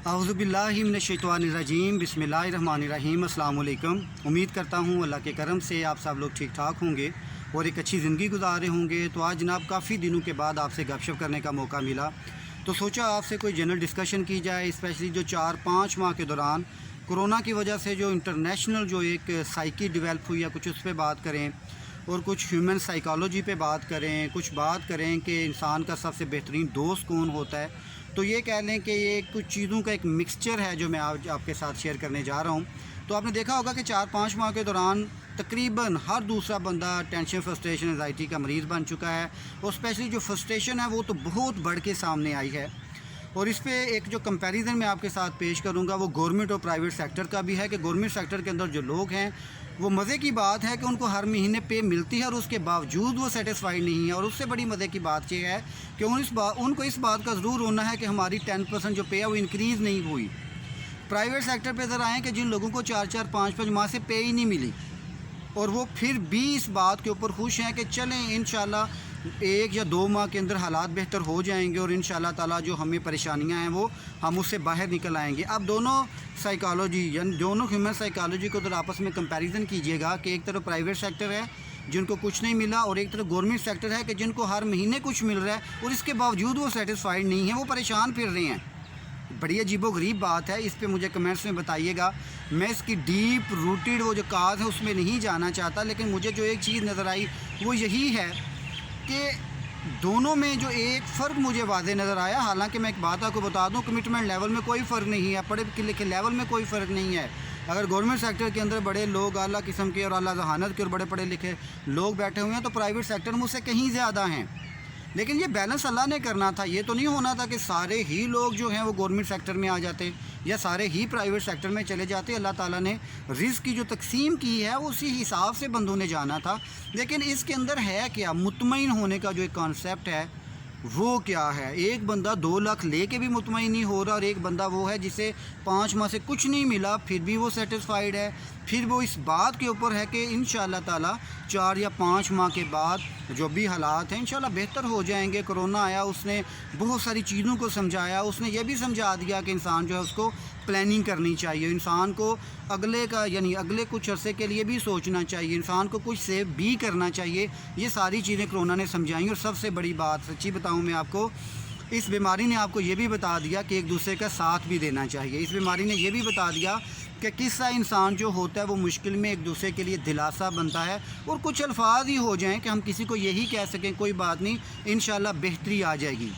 औज़ुबिल्लाहि मिनश्शैतानिर्रजीम बिस्मिल्लाहिर्रहमानिर्रहीम। अस्सलाम वालेकुम। उम्मीद करता हूँ अल्लाह के करम से आप सब लोग ठीक ठाक होंगे और एक अच्छी ज़िंदगी गुजार रहे होंगे। तो आज जनाब काफ़ी दिनों के बाद आपसे गपशप करने का मौका मिला, तो सोचा आपसे कोई जनरल डिस्कशन की जाए, स्पेशली जो 4-5 माह के दौरान कोरोना की वजह से जो इंटरनेशनल जो एक साइकी डेवलप हुई है, कुछ उस पर बात करें और कुछ ह्यूमन साइकोलॉजी पे बात करें, कुछ बात करें कि इंसान का सबसे बेहतरीन दोस्त कौन होता है। तो ये कह लें कि ये कुछ चीज़ों का एक मिक्सचर है जो मैं आज आपके साथ शेयर करने जा रहा हूँ। तो आपने देखा होगा कि 4-5 माह के दौरान तकरीबन हर दूसरा बंदा टेंशन, फ्रस्ट्रेशन, एंजाइटी का मरीज़ बन चुका है और स्पेशली जो फ्रस्ट्रेशन है वो तो बहुत बढ़ के सामने आई है। और इस पे एक जो कंपैरिजन मैं आपके साथ पेश करूंगा वो गवर्नमेंट और प्राइवेट सेक्टर का भी है कि गवर्नमेंट सेक्टर के अंदर जो लोग हैं वो मज़े की बात है कि उनको हर महीने पे मिलती है और उसके बावजूद वो सेटिस्फाइड नहीं है। और उससे बड़ी मज़े की बात ये है कि उनको इस बात का ज़रूर होना है कि हमारी 10% जो पे है वो इंक्रीज़ नहीं हुई। प्राइवेट सेक्टर पे ज़रा आएँ कि जिन लोगों को 4-4, 5-5 माह से पे ही नहीं मिली और वो फिर भी इस बात के ऊपर खुश हैं कि चलें इंशाल्लाह 1 या 2 माह के अंदर हालात बेहतर हो जाएंगे और इंशाल्लाह ताला जो हमें परेशानियां हैं वो हम उससे बाहर निकल आएंगे। अब दोनों साइकोलॉजी यानी दोनों ह्यूमन साइकोलॉजी को तो आपस में कंपैरिजन कीजिएगा कि एक तरफ प्राइवेट सेक्टर है जिनको कुछ नहीं मिला और एक तरफ गवर्नमेंट सेक्टर है कि जिनको हर महीने कुछ मिल रहा है और इसके बावजूद वो सेटिस्फाइड नहीं है, वो परेशान फिर रहे हैं। बड़ी अजीबोगरीब बात है, इस पे मुझे कमेंट्स में बताइएगा। मैं इसकी डीप रूटेड वो जो काज है उसमें नहीं जाना चाहता, लेकिन मुझे जो एक चीज़ नज़र आई वो यही है कि दोनों में जो एक फ़र्क मुझे वाज़े नज़र आया। हालांकि मैं एक बात आपको बता दूं, कमिटमेंट लेवल में कोई फ़र्क नहीं है, पढ़े लिखे लेवल में कोई फ़र्क नहीं है। अगर गवर्नमेंट सेक्टर के अंदर बड़े लोग आला किस्म के और आला जहानत के और बड़े पढ़े लिखे लोग बैठे हुए हैं तो प्राइवेट सेक्टर में उससे कहीं ज़्यादा हैं। लेकिन ये बैलेंस अल्लाह ने करना था, ये तो नहीं होना था कि सारे ही लोग जो हैं वो गवर्नमेंट सेक्टर में आ जाते या सारे ही प्राइवेट सेक्टर में चले जाते। अल्लाह ताला ने रिस्क की जो तकसीम की है उसी हिसाब से बंदों ने जाना था। लेकिन इसके अंदर है क्या, मुतमईन होने का जो एक कॉन्सेप्ट है वो क्या है। एक बंदा 2 लाख ले के भी मुतमईन नहीं हो रहा और एक बंदा वो है जिसे 5 माह से कुछ नहीं मिला फिर भी वो सेटिस्फाइड है। फिर वो इस बात के ऊपर है कि इंशाल्लाह ताला 4 या 5 माह के बाद जो भी हालात हैं इंशाल्लाह बेहतर हो जाएंगे। कोरोना आया, उसने बहुत सारी चीज़ों को समझाया, उसने ये भी समझा दिया कि इंसान जो है उसको प्लानिंग करनी चाहिए, इंसान को अगले का यानी अगले कुछ अरसे के लिए भी सोचना चाहिए, इंसान को कुछ सेव भी करना चाहिए। ये सारी चीज़ें कोरोना ने समझाई। और सबसे बड़ी बात सच्ची बताऊँ मैं आपको, इस बीमारी ने आपको ये भी बता दिया कि एक दूसरे का साथ भी देना चाहिए। इस बीमारी ने ये भी बता दिया कि किस्सा इंसान जो होता है वो मुश्किल में एक दूसरे के लिए दिलासा बनता है और कुछ अल्फाज ही हो जाएं कि हम किसी को यही कह सकें कोई बात नहीं, इंशाल्लाह बेहतरी आ जाएगी।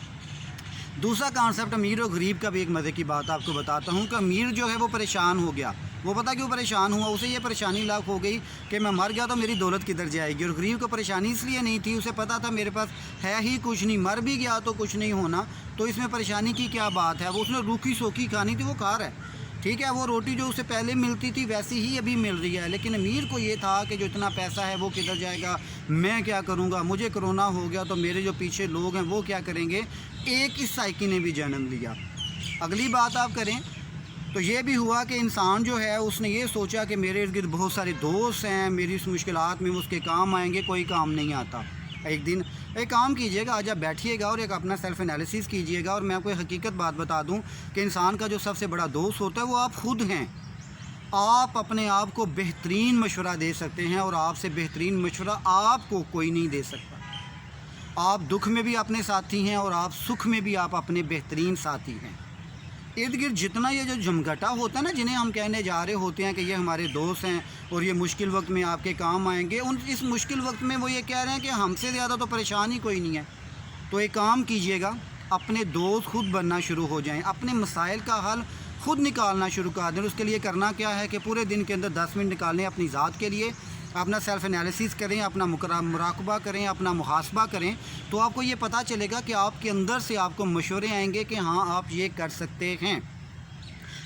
दूसरा कॉन्सेप्ट अमीर और गरीब का भी एक मज़े की बात आपको बताता हूँ कि अमीर जो है वो परेशान हो गया। वो पता क्यों परेशान हुआ, उसे ये परेशानी लाख हो गई कि मैं मर गया तो मेरी दौलत किधर जाएगी। और गरीब को परेशानी इसलिए नहीं थी, उसे पता था मेरे पास है ही कुछ नहीं, मर भी गया तो कुछ नहीं होना, तो इसमें परेशानी की क्या बात है। वो उसने रूखी सोखी खानी थी, वो खा रहा है, ठीक है। वो रोटी जो उसे पहले मिलती थी वैसी ही अभी मिल रही है। लेकिन अमीर को ये था कि जो इतना पैसा है वो किधर जाएगा, मैं क्या करूँगा, मुझे कोरोना हो गया तो मेरे जो पीछे लोग हैं वो क्या करेंगे। एक इस साइकी ने भी जन्म लिया। अगली बात आप करें तो ये भी हुआ कि इंसान जो है उसने ये सोचा कि मेरे इर्द गिर्द बहुत सारे दोस्त हैं, मेरी इस मुश्किलात में उसके काम आएंगे, कोई काम नहीं आता। एक दिन एक काम कीजिएगा, आज आप बैठिएगा और एक अपना सेल्फ एनालिसिस कीजिएगा। और मैं आपको एक हकीकत बात बता दूं कि इंसान का जो सबसे बड़ा दोस्त होता है वो आप खुद हैं। आप अपने आप को बेहतरीन मशवरा दे सकते हैं और आपसे बेहतरीन मशवरा आपको कोई नहीं दे सकता। आप दुख में भी अपने साथी हैं और आप सुख में भी आप अपने बेहतरीन साथी हैं। इर्द गिर्द जितना ये जो जमघटा होता है ना, जिन्हें हम कहने जा रहे होते हैं कि ये हमारे दोस्त हैं और ये मुश्किल वक्त में आपके काम आएंगे, उन इस मुश्किल वक्त में वो ये कह रहे हैं कि हमसे ज़्यादा तो परेशान ही कोई नहीं है। तो एक काम कीजिएगा, अपने दोस्त खुद बनना शुरू हो जाएं, अपने मसाइल का हल खुद निकालना शुरू कर दें। उसके लिए करना क्या है कि पूरे दिन के अंदर 10 मिनट निकालें अपनी ज़ात के लिए, अपना सेल्फ एनालिसिस करें, अपना मुराकबा करें, अपना मुहासबा करें। तो आपको ये पता चलेगा कि आपके अंदर से आपको मशवरे आएंगे कि हाँ आप ये कर सकते हैं।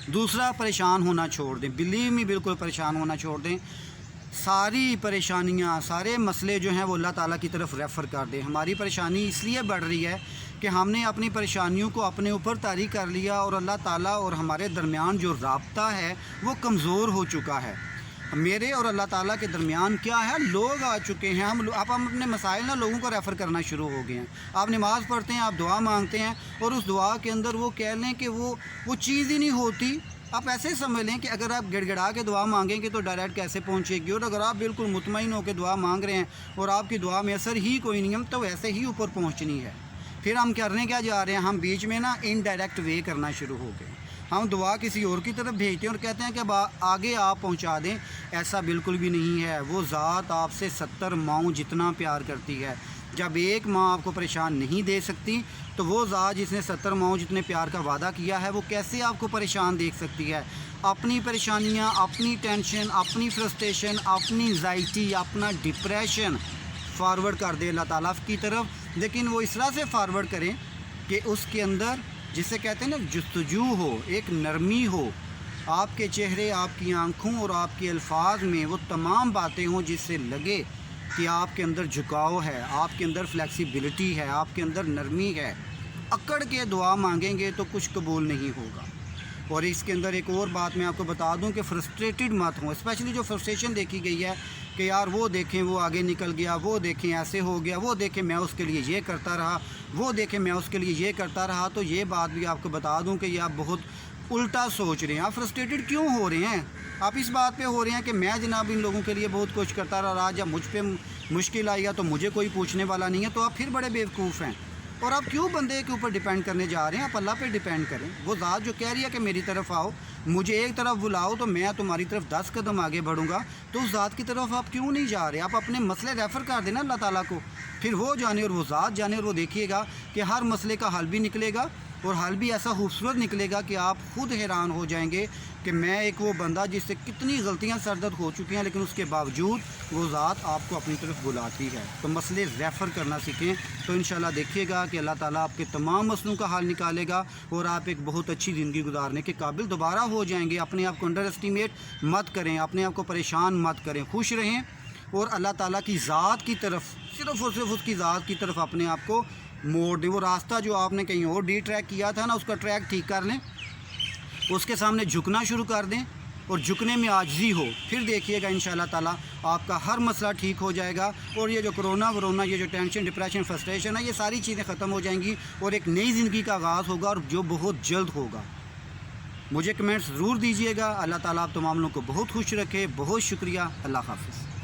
दूसरा, परेशान होना छोड़ दें, बिलीव मी बिल्कुल परेशान होना छोड़ दें। सारी परेशानियाँ, सारे मसले जो हैं वो अल्लाह ताला की तरफ रेफ़र कर दें। हमारी परेशानी इसलिए बढ़ रही है कि हमने अपनी परेशानियों को अपने ऊपर तारी कर लिया और अल्लाह ताला और हमारे दरमियान जो राब्ता है वो कमज़ोर हो चुका है। میرے اور اللہ تعالیٰ کے درمیان کیا ہے، لوگ آ چکے ہیں، ہم اپنے مسائل نہ لوگوں کو ریفر کرنا شروع ہو گئے ہیں۔ آپ نماز پڑھتے ہیں، آپ دعا مانگتے ہیں، اور اس دعا کے اندر وہ کہہ لیں کہ وہ چیز ہی نہیں ہوتی۔ آپ ایسے سمجھ لیں کہ اگر آپ گڑ گڑا کے دعا مانگیں گے تو ڈائریکٹ کیسے پہنچے گی، اور اگر آپ بالکل مطمئن ہو کے دعا مانگ رہے ہیں اور آپ کی دعا میں اثر ہی کوئی نہیں ہے تو ویسے ہی اوپر پہنچنی ہے۔ پھر ہم کرنے کیا جا رہے ہیں، ہم بیچ میں نا انڈائریکٹ وے کرنا شروع ہو گئے، ہم دعا کسی اور کی طرف بھیجتے ہیں اور کہتے ہیں کہ آگے آپ پہنچا دیں۔ ایسا بالکل بھی نہیں ہے۔ وہ ذات آپ سے 70 ماؤں جتنا پیار کرتی ہے۔ جب ایک ماں آپ کو پریشان نہیں دے سکتی تو وہ ذات جس نے 70 ماؤں جتنے پیار کا وعدہ کیا ہے وہ کیسے آپ کو پریشان دیکھ سکتی ہے؟ اپنی پریشانیاں، اپنی ٹینشن، اپنی فرسٹریشن، اپنی انزائٹی، اپنا ڈپریشن فارورڈ کر دے اللہ تعالیٰ کی طرف، لیکن وہ اس طرح سے فارورڈ کریں کہ اس کے اندر جسے کہتے ہیں نا جستجو ہو، ایک نرمی ہو، آپ کے چہرے، آپ کی آنکھوں اور آپ کے الفاظ میں وہ تمام باتیں ہوں جس سے لگے کہ آپ کے اندر جھکاؤ ہے، آپ کے اندر فلیکسیبلٹی ہے، آپ کے اندر نرمی ہے۔ اکڑ کے دعا مانگیں گے تو کچھ قبول نہیں ہوگا۔ اور اس کے اندر ایک اور بات میں آپ کو بتا دوں کہ فرسٹریٹڈ مت ہوں، اسپیشلی جو فرسٹریشن دیکھی گئی ہے کہ یار وہ دیکھیں وہ آگے نکل گیا، وہ دیکھیں ایسے ہو گیا، وہ دیکھیں میں اس کے لیے یہ کرتا رہا، وہ دیکھیں میں اس کے لیے یہ کرتا رہا، تو یہ بات بھی آپ کو بتا دوں کہ یہ آپ بہت الٹا سوچ رہے ہیں۔ آپ فرسٹریٹڈ کیوں ہو رہے ہیں؟ آپ اس بات پہ ہو رہے ہیں کہ میں جناب ان لوگوں کے لیے بہت کچھ کرتا رہا، جب مجھ پہ مشکل آئی تو مجھے کوئی پوچھنے والا نہیں ہے، تو آپ پھر بڑے بیوقوف ہیں۔ اور آپ کیوں بندے کے اوپر ڈیپینڈ کرنے جا رہے ہیں؟ آپ اللہ پہ ڈیپینڈ کریں۔ وہ ذات جو کہہ رہی ہے کہ میری طرف آؤ، مجھے ایک طرف بلاؤ تو میں تمہاری طرف 10 قدم آگے بڑھوں گا، تو اس ذات کی طرف آپ کیوں نہیں جا رہے؟ آپ اپنے مسئلے ریفر کر دینا اللہ تعالیٰ کو، پھر وہ جانے اور وہ ذات جانے، اور وہ دیکھیے گا کہ ہر مسئلے کا حل بھی نکلے گا، اور حل بھی ایسا خوبصورت نکلے گا کہ آپ خود حیران ہو جائیں گے کہ میں ایک وہ بندہ جس سے کتنی غلطیاں سردرد ہو چکی ہیں، لیکن اس کے باوجود وہ ذات آپ کو اپنی طرف بلاتی ہے۔ تو مسئلے ریفر کرنا سیکھیں، تو انشاءاللہ دیکھیے گا کہ اللہ تعالیٰ آپ کے تمام مسئلوں کا حل نکالے گا اور آپ ایک بہت اچھی زندگی گزارنے کے قابل دوبارہ ہو جائیں گے۔ اپنے آپ کو انڈر اسٹیمیٹ مت کریں، اپنے آپ کو پریشان مت کریں، خوش رہیں اور اللہ تعالیٰ کی ذات کی طرف، صرف اور صرف اس کی ذات کی طرف اپنے آپ کو موڑ دیں۔ وہ راستہ جو آپ نے کہیں اور ڈی ٹریک کیا تھا نا، اس کا ٹریک ٹھیک کر لیں، اس کے سامنے جھکنا شروع کر دیں اور جھکنے میں عاجزی ہو، پھر دیکھیے گا انشاءاللہ تعالیٰ آپ کا ہر مسئلہ ٹھیک ہو جائے گا، اور یہ جو کرونا یہ جو ٹینشن، ڈپریشن، فرسٹریشن ہے، یہ ساری چیزیں ختم ہو جائیں گی اور ایک نئی زندگی کا آغاز ہوگا، اور جو بہت جلد ہوگا۔ مجھے کمنٹس ضرور دیجیے گا۔ اللہ تعالیٰ آپ تمام لوگوں کو بہت خوش رکھے۔ بہت شکریہ۔ اللہ حافظ۔